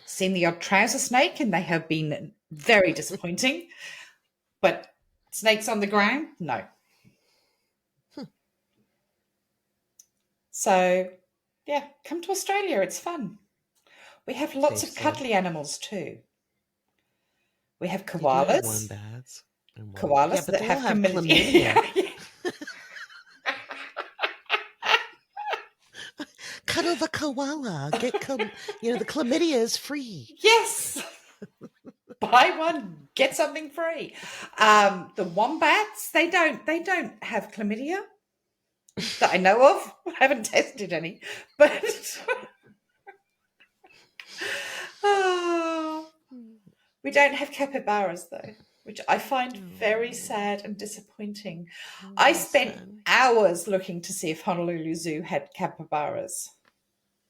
Seen the odd trouser snake, and they have been very disappointing. But snakes on the ground, no. So, yeah, come to Australia. It's fun. We have lots of cuddly animals too. We have koalas. Wombats. Koalas that have chlamydia. Cuddle the koala. Get the chlamydia is free. Yes. Buy one, get something free. The wombats, they don't have chlamydia that I know of. I haven't tested any, but we don't have capybaras though, which I find very sad and disappointing. I spent hours looking to see if Honolulu Zoo had capybaras.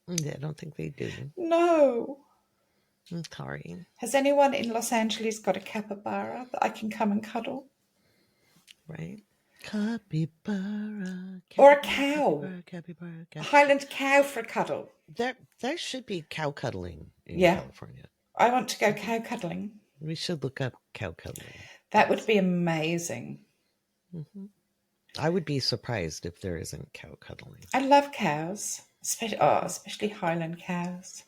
Yeah, I don't think they do. No. I'm sorry. Has anyone in Los Angeles got a capybara that I can come and cuddle? Right. Capybara. Or a cow. Capybara. A Highland cow for a cuddle. There should be cow cuddling in California. I want to go cow cuddling. We should look up cow cuddling. That would be amazing. Mm-hmm. I would be surprised if there isn't cow cuddling. I love cows, especially Highland cows.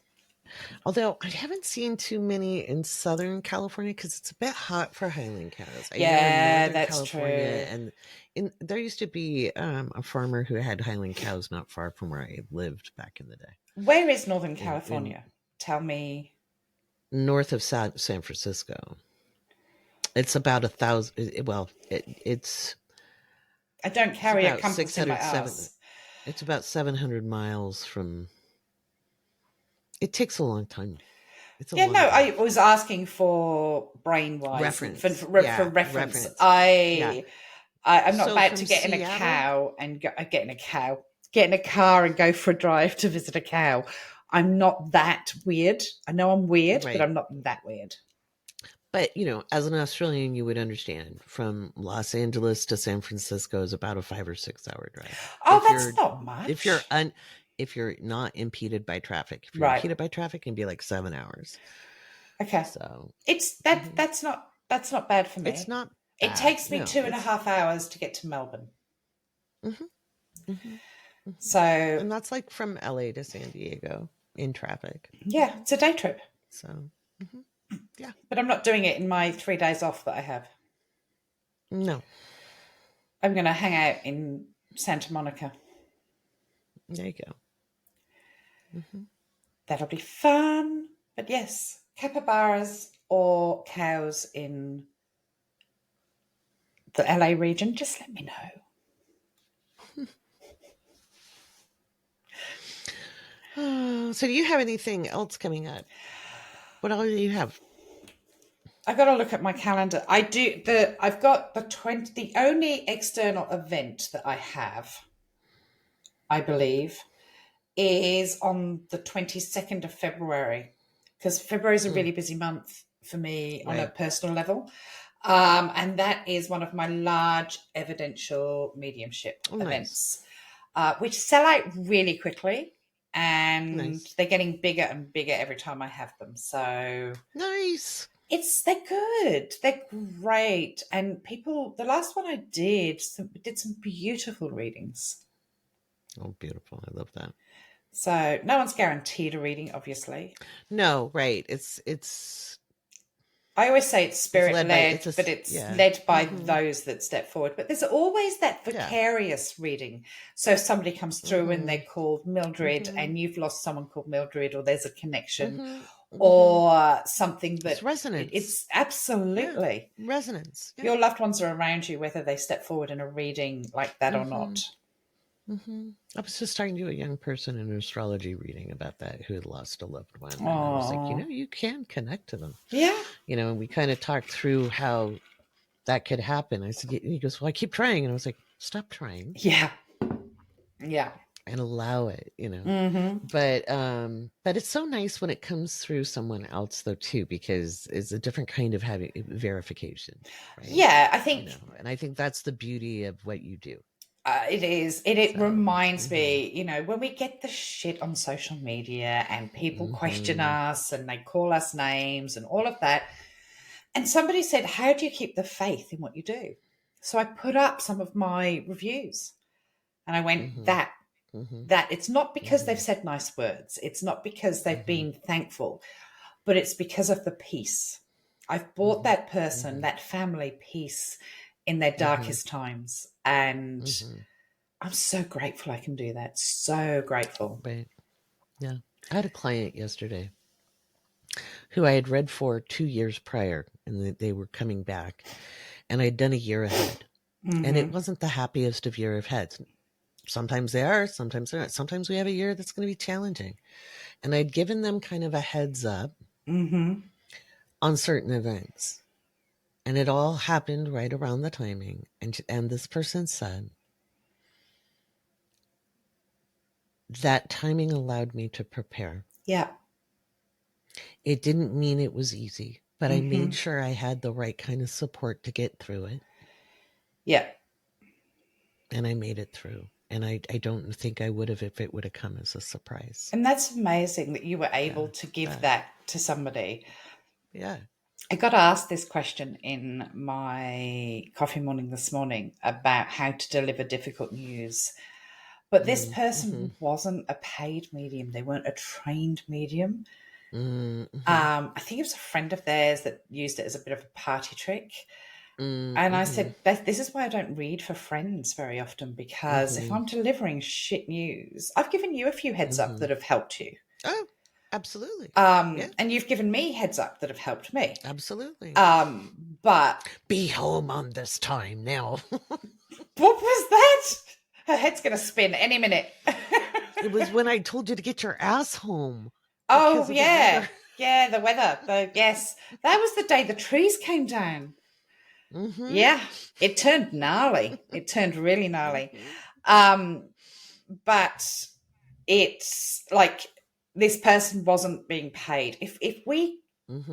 Although I haven't seen too many in Southern California because it's a bit hot for Highland cows. That's California, true. And there used to be a farmer who had Highland cows not far from where I lived back in the day. Where is Northern California? Tell me. North of San Francisco. It's about 1,000. Well, it's I don't carry a compass in my ass. It's about 700 miles from. It takes a long time. I was asking for brain-wise reference. For reference. I'm not about to get in a cow and get in a car and go for a drive to visit a cow. I'm not that weird. I know I'm weird, but I'm not that weird. But, as an Australian, you would understand from Los Angeles to San Francisco is about a 5 or 6 hour drive. Oh, that's not much. If you're not impeded by traffic. If you're impeded by traffic, it can be like 7 hours. Okay. So it's that's not bad for me. It's not bad. It takes me 2.5 hours to get to Melbourne. So, and that's like from LA to San Diego in traffic. Yeah, it's a day trip. So, yeah. But I'm not doing it in my 3 days off that I have. No. I'm going to hang out in Santa Monica. There you go. That'll be fun. But yes, capybaras or cows in the LA region, just let me know. So do you have anything else coming up? What all do you have? I've got to look at my calendar. I've got the only external event that I have, I believe, is on the 22nd of February, because February is a really busy month for me on a personal level. And that is one of my large evidential mediumship events, which sell out really quickly. And they're getting bigger and bigger every time I have them. So nice. They're good. They're great. And the last one I did some beautiful readings. Oh, beautiful. I love that. So no one's guaranteed a reading, obviously. No, right. It's I always say it's spirit-led, but it's led by those that step forward. But there's always that vicarious reading. So if somebody comes through and they're called Mildred and you've lost someone called Mildred, or there's a connection or something that... It's resonance. It's absolutely. Yeah. Resonance. Yeah. Your loved ones are around you, whether they step forward in a reading like that or not. I was just talking to a young person in an astrology reading about that who had lost a loved one. And I was like, you can connect to them. Yeah. And we kind of talked through how that could happen. I said, he goes, well, I keep trying. And I was like, stop trying. Yeah. Yeah. And allow it, But it's so nice when it comes through someone else, though, too, because it's a different kind of having verification. Right? Yeah, I think. And I think that's the beauty of what you do. It is. It reminds me, when we get the shit on social media and people question us and they call us names and all of that. And somebody said, how do you keep the faith in what you do? So I put up some of my reviews and I went, that it's not because they've said nice words. It's not because they've been thankful, but it's because of the peace. I've brought that person, that family peace in their darkest times. And I'm so grateful I can do that. So grateful. Right. Yeah. I had a client yesterday who I had read for 2 years prior, and they were coming back, and I'd done a year ahead. And it wasn't the happiest of year ahead. Sometimes they are, sometimes they're not. Sometimes we have a year that's going to be challenging. And I'd given them kind of a heads up on certain events. And it all happened right around the timing. And this person said, that timing allowed me to prepare. Yeah. It didn't mean it was easy, but I made sure I had the right kind of support to get through it. Yeah. And I made it through. And I don't think I would have if it would have come as a surprise. And that's amazing that you were able to give that to somebody. Yeah. I got asked this question in my coffee morning this morning about how to deliver difficult news. But this person wasn't a paid medium. They weren't a trained medium. I think it was a friend of theirs that used it as a bit of a party trick. And I said, Beth, this is why I don't read for friends very often, because if I'm delivering shit news, I've given you a few heads up that have helped you. Oh, absolutely. And you've given me heads up that have helped me. Absolutely. But be home on this time now. What was head's going to spin any minute. It was when I told you to get your ass home. Oh, yeah. Yeah, the weather. Yes. That was the day the trees came down. Mm-hmm. Yeah. It turned gnarly. It turned really gnarly. But it's like this person wasn't being paid. If we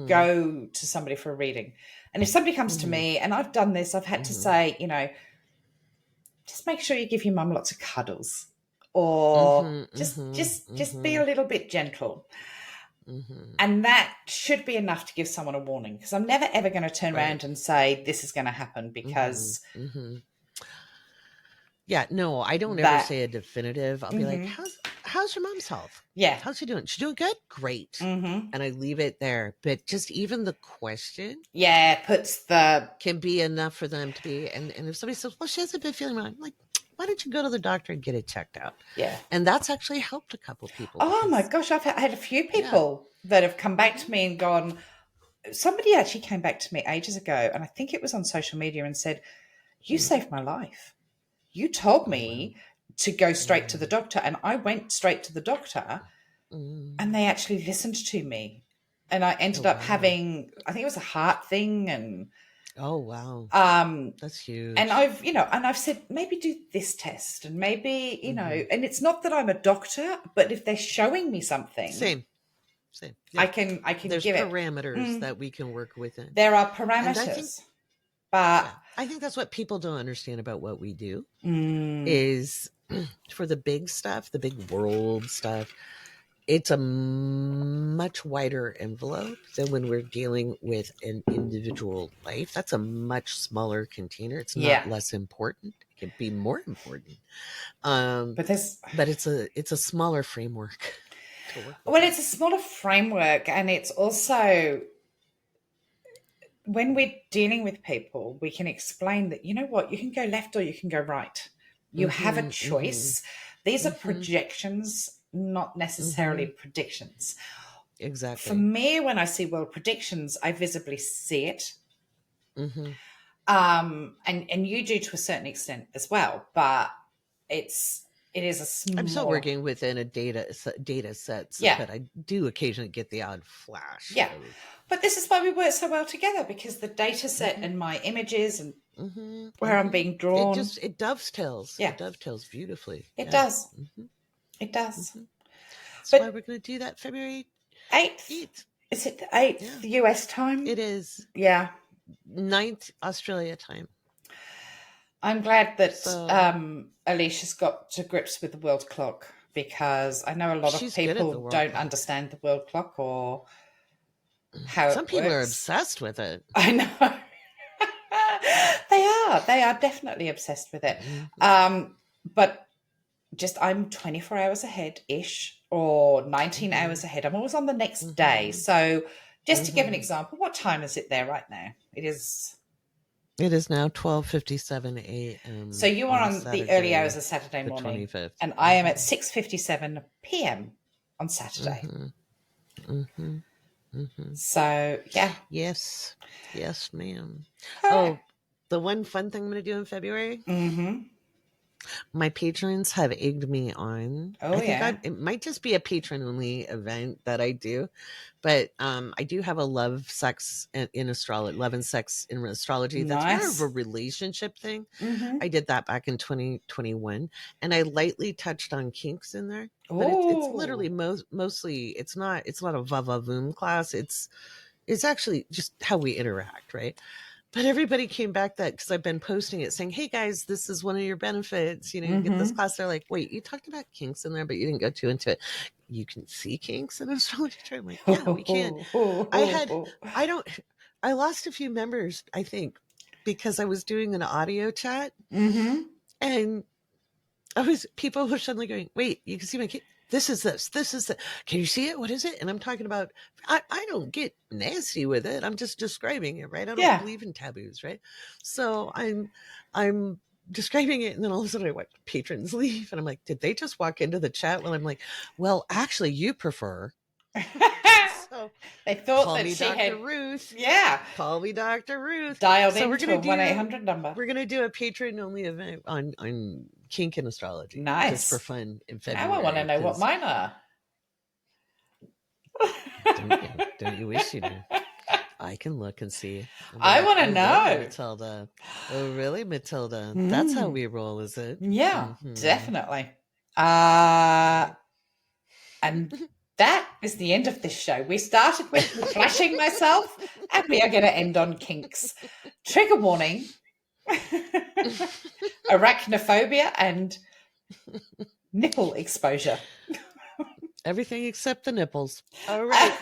go to somebody for a reading, and if somebody comes to me, and I've done this, I've had to say, just make sure you give your mum lots of cuddles, or just be a little bit gentle. And that should be enough to give someone a warning, because I'm never ever going to turn around and say this is going to happen, because yeah, no, I don't ever say a definitive. I'll be like, how's your mom's health? Yeah. How's she doing? She doing good? Great. And I leave it there. But just even the question can be enough for them to be. And if somebody says, well, she hasn't been feeling well, I'm like, why don't you go to the doctor and get it checked out? Yeah. And that's actually helped a couple people. Oh my gosh, I've had a few people that have come back to me and gone, somebody actually came back to me ages ago, and I think it was on social media, and said, you saved my life. You told me to go straight to the doctor, and I went straight to the doctor, and they actually listened to me. And I ended up having, I think it was a heart thing, and oh wow, that's huge. And I've said, maybe do this test, and maybe and it's not that I'm a doctor, but if they're showing me something, same. Yeah. I can There's give parameters that we can work within. There are parameters. I think that's what people don't understand about what we do is for the big stuff, the big world stuff. It's a much wider envelope than when we're dealing with an individual life. That's a much smaller container. It's not less important. It can be more important. But it's a smaller framework. Well, it's a smaller framework, and it's also, when we're dealing with people, we can explain that, you know what, you can go left or you can go right. You have a choice. These are projections, not necessarily predictions. Exactly. For me, when I see world predictions, I visibly see it. And you do to a certain extent as well, but it is a small... I'm still working within a data set, but I do occasionally get the odd flash. Yeah. But this is why we work so well together, because the data set and my images and where I'm being drawn. It dovetails. Yeah. It dovetails beautifully. It does. It does. That's why we're going to do that February 8th. Is it the 8th US time? It is. Yeah. 9th Australia time. I'm glad that Alicia's got to grips with the world clock, because I know a lot of people don't understand the world clock or how some people are obsessed with it. I know. They are definitely obsessed with it. But I'm 24 hours ahead-ish, or 19 hours ahead. I'm always on the next day. So just to give an example, what time is it there right now? It is now 12:57 a.m. So you are on the early hours of Saturday morning, 25th. And I am at 6:57 p.m. on Saturday. So yeah, yes, ma'am. Oh, the one fun thing I'm going to do in February. My patrons have egged me on. Oh, I think it might just be a patron-only event that I do, but I do have a love and sex in astrology. That's more of a relationship thing. I did that back in 2021, and I lightly touched on kinks in there. But it's literally mostly. It's not a va-va-voom class. It's actually just how we interact, right? But everybody came back because I've been posting it saying, hey guys, this is one of your benefits. You get this class. They're like, wait, you talked about kinks in there, but you didn't go too into it. You can see kinks in astrology. I'm like, yeah, we can. I lost a few members, I think, because I was doing an audio chat and people were suddenly going, wait, you can see my kink. This is this. Can you see it? What is it? And I'm talking about, I don't get nasty with it. I'm just describing it, right? I don't believe in taboos, right? So I'm describing it. And then all of a sudden I watch patrons leave. And I'm like, did they just walk into the chat? Well, I'm like, well, actually you prefer. So go. They thought Call that me she Dr. had Ruth. Yeah. Call me Dr. Ruth. Dialed So into a 1-800 number. We're gonna do a patron-only event on kink and astrology. Nice. Just for fun in February. Now I want to know what mine are. Don't you wish you knew? I can look and see. I want to know. Really, Matilda. Oh, really, Matilda? That's how we roll, is it? Yeah, definitely. And that is the end of this show. We started with flashing myself, and we are going to end on kinks. Trigger warning. Arachnophobia and nipple exposure. Everything except the nipples. All right.